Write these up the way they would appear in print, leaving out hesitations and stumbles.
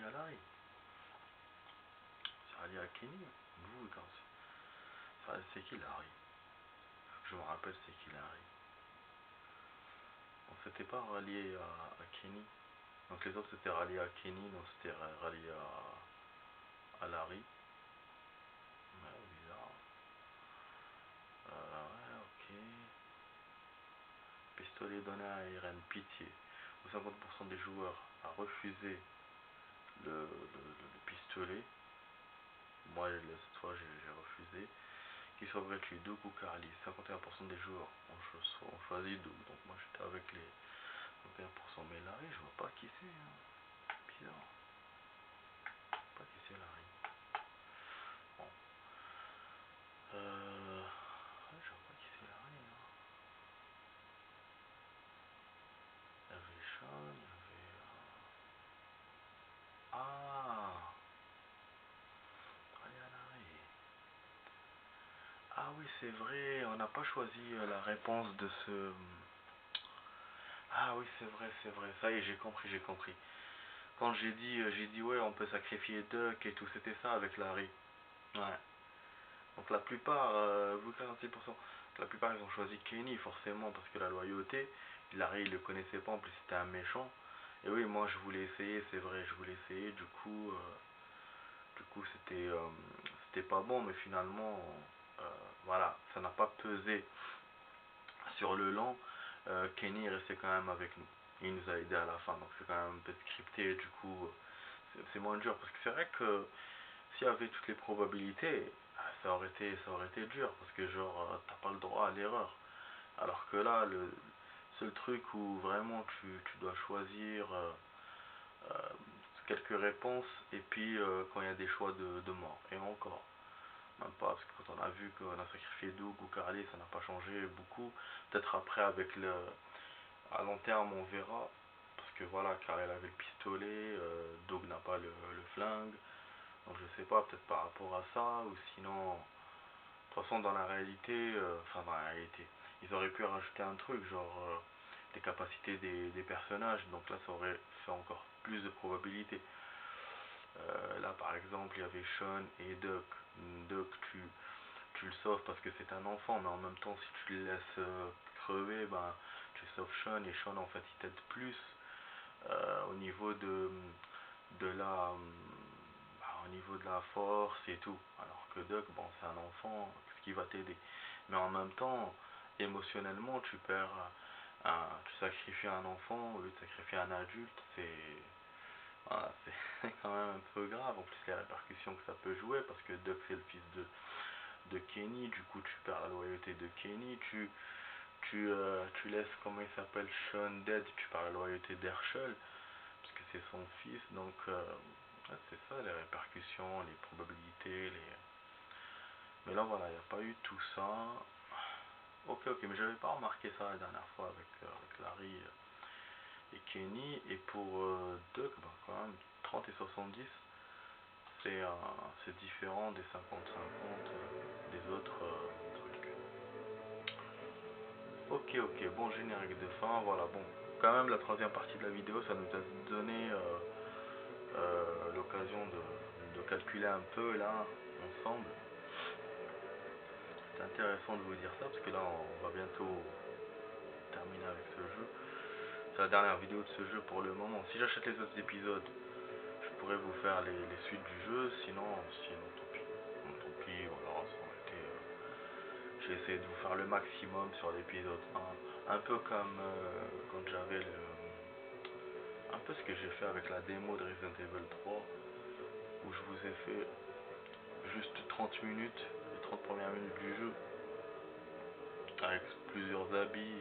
rallié à Larry. C'est rallié à Kenny. Vous, quand c'est qui Larry? Je me rappelle c'est qui Larry. On s'était pas rallié à Kenny. Donc les autres c'était rallié à Kenny, donc c'était rallié à Larry. Ouais, bizarre. Ouais, ok. Pistolet donné à Irène, pitié. Où 50% des joueurs a refusé le pistolet. Moi, cette fois, j'ai refusé. Qui sauverait lui, Doug ou Carly? 51% des joueurs ont choisi Doug. Donc moi, j'étais avec les 51%. Mais Larry, je vois pas qui c'est. Hein. Bizarre. Je vois pas qui c'est Larry. Bon. Ouais, je vois pas qui c'est Larry. Hein. Il y avait Sean, il y avait... Ah, Larry. Ah oui, c'est vrai, on n'a pas choisi la réponse de ce... Ah oui, c'est vrai. Ça y est, j'ai compris. Quand j'ai dit ouais, on peut sacrifier Duck et tout, c'était ça avec Larry. Ouais. Donc la plupart, vous 46%, la plupart ils ont choisi Kenny forcément parce que la loyauté, Larry il le connaissait pas, en plus c'était un méchant. Et oui, moi je voulais essayer, c'est vrai, je voulais essayer, du coup c'était pas bon, mais finalement, voilà, ça n'a pas pesé sur le long. Kenny est resté quand même avec nous. Il nous a aidé à la fin, donc c'est quand même un peu scripté, du coup c'est moins dur. Parce que c'est vrai que s'il y avait toutes les probabilités, ça aurait été dur, parce que genre t'as pas le droit à l'erreur. Alors que là, le seul truc où vraiment tu dois choisir euh, quelques réponses, et puis quand il y a des choix de mort, et encore. Même pas, parce que quand on a vu qu'on a sacrifié Doug ou Carly, ça n'a pas changé beaucoup. Peut-être après, à long terme, on verra. Parce que voilà, Carly avait le pistolet, Doug n'a pas le flingue. Donc je sais pas, peut-être par rapport à ça, ou sinon, de toute façon dans la réalité, dans la réalité, ils auraient pu rajouter un truc, genre les capacités des personnages, donc là ça aurait fait encore plus de probabilités. Là par exemple, il y avait Sean et Duck. Duck, tu le sauves parce que c'est un enfant, mais en même temps, si tu le laisses crever, ben, tu sauves Sean, et Sean en fait il t'aide plus au niveau de la au niveau de la force et tout. Alors que Doc, bon, c'est un enfant, ce qui va t'aider. Mais en même temps, émotionnellement, tu sacrifies un enfant au lieu de sacrifier un adulte, voilà, c'est quand même un peu grave. En plus, les répercussions que ça peut jouer, parce que Doc c'est le fils de Kenny, du coup tu perds la loyauté de Kenny, tu laisses, comment il s'appelle, Sean dead, tu perds la loyauté d'Herschel, parce que c'est son fils, donc ouais, c'est ça les répercussions, les probabilités, mais là voilà, il n'y a pas eu tout ça. Ok, mais j'avais pas remarqué ça la dernière fois avec Larry et Kenny, et pour Duck, ben, quand même, 30 et 70, c'est différent des 50-50 des autres trucs. Ok, bon, générique de fin, voilà, bon, quand même la troisième partie de la vidéo, ça nous a donné l'occasion de calculer un peu là, ensemble. C'est intéressant de vous dire ça, parce que là, on va bientôt terminer avec ce jeu. C'est la dernière vidéo de ce jeu pour le moment. Si j'achète les autres épisodes, je pourrais vous faire les suites du jeu, sinon tant pis. Bon, tant pis, voilà, ça aurait été... j'ai essayé de vous faire le maximum sur l'épisode 1. Un peu comme quand j'avais un peu ce que j'ai fait avec la démo de Resident Evil 3, où je vous ai fait juste 30 minutes, les 30 premières minutes du jeu, avec plusieurs habits,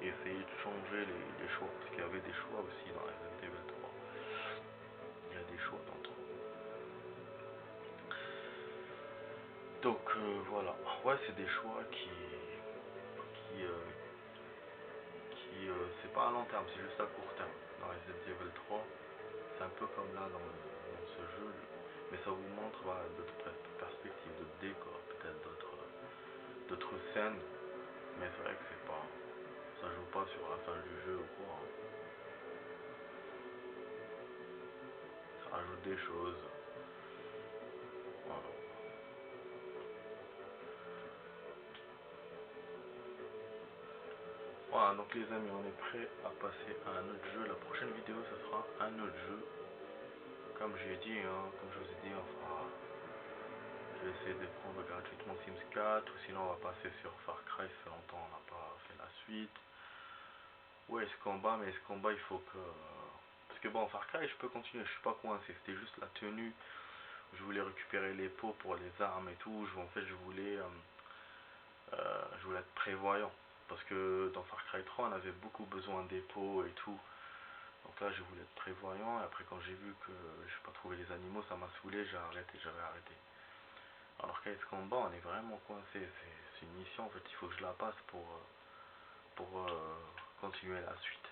et essayer de changer les choix, parce qu'il y avait des choix aussi dans Resident Evil 3. Il y a des choix dans 3. Donc voilà, ouais, c'est des choix qui, euh, c'est pas à long terme, c'est juste à court terme. Dans Resident Evil 3, c'est un peu comme là dans ce jeu, mais ça vous montre voilà, d'autres perspectives, d'autres décors, peut-être d'autres scènes, mais c'est vrai que ça joue pas sur la fin du jeu ou quoi. Hein. rajoute des choses. Voilà. Voilà, donc les amis, on est prêt à passer à un autre jeu. La prochaine vidéo, ce sera un autre jeu. Comme j'ai dit, hein, comme je vous ai dit, je vais essayer de prendre gratuitement Sims 4, ou sinon on va passer sur Far Cry. Ça fait longtemps on n'a pas fait la suite. Ouais, ce combat, mais ce combat, il faut que... Parce que bon, Far Cry, je peux continuer, je suis pas coincé. C'était juste la tenue. Je voulais récupérer les pots pour les armes et tout. En fait, je voulais être prévoyant. Parce que dans Far Cry 3, on avait beaucoup besoin des pots et tout. Donc là, je voulais être prévoyant. Et après, quand j'ai vu que je n'ai pas trouvé les animaux, ça m'a saoulé, j'avais arrêté. Alors qu'avec ce combat, on est vraiment coincé. C'est une mission, en fait, il faut que je la passe pour continuer la suite.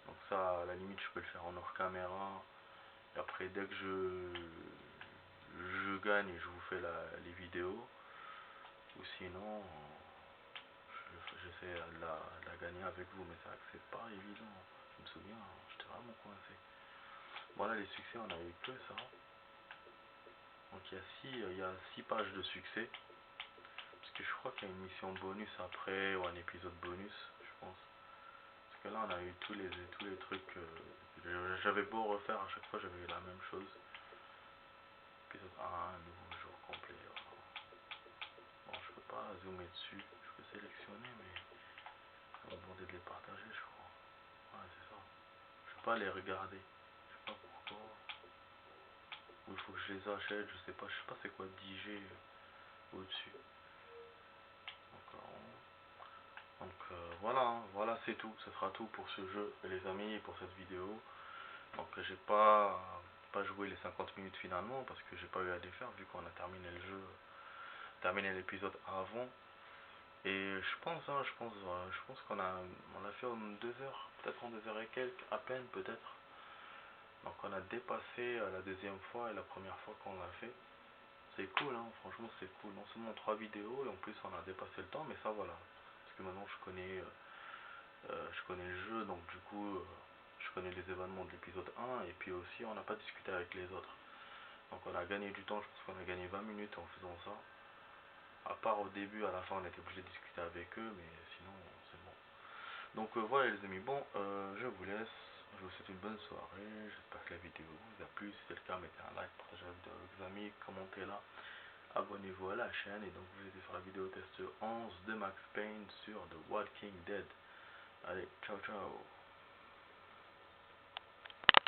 Donc ça, à la limite, je peux le faire en hors caméra. Et après, dès que je gagne, je vous fais les vidéos. Ou sinon, j'essaie de la gagner avec vous. Mais c'est pas évident. Je me souviens, j'étais vraiment coincé. Voilà, les succès, on a eu que ça. Donc il y a 6 pages de succès. Parce que je crois qu'il y a une mission bonus après, ou un épisode bonus, je pense. Parce que là, on a eu tous les trucs. J'avais beau refaire, à chaque fois, j'avais eu la même chose. Épisode 1, un nouveau jour complet. Bon, je peux pas zoomer dessus. Je peux sélectionner, mais ça va me demander de les partager, je crois. Ouais, c'est ça. Je peux pas les regarder. Je sais pas pourquoi. Ou il faut que je les achète, je sais pas c'est quoi DJ au-dessus. Voilà, hein, voilà c'est tout, ce sera tout pour ce jeu les amis et pour cette vidéo. Donc j'ai pas joué les 50 minutes finalement parce que j'ai pas eu à les faire vu qu'on a terminé le jeu, terminé l'épisode avant. Et je pense qu'on l'a fait en 2 heures, peut-être en 2 heures et quelques, à peine peut-être. Donc on a dépassé la deuxième fois et la première fois qu'on l'a fait. C'est cool, hein, franchement c'est cool. Non seulement 3 vidéos et en plus on a dépassé le temps, mais ça voilà. Parce que maintenant je connais le jeu, donc du coup je connais les événements de l'épisode 1 et puis aussi on n'a pas discuté avec les autres. Donc on a gagné du temps, je pense qu'on a gagné 20 minutes en faisant ça. À part au début, à la fin on était obligé de discuter avec eux, mais sinon c'est bon. Donc voilà les amis, bon je vous laisse, je vous souhaite une bonne soirée, j'espère que la vidéo vous a plu, si c'est le cas mettez un like, partagez la vidéo avec vos amis, commentez là, abonnez-vous à la chaîne et donc vous étiez sur la vidéo test 11 de Max Payne sur The Walking Dead. Allez, ciao ciao.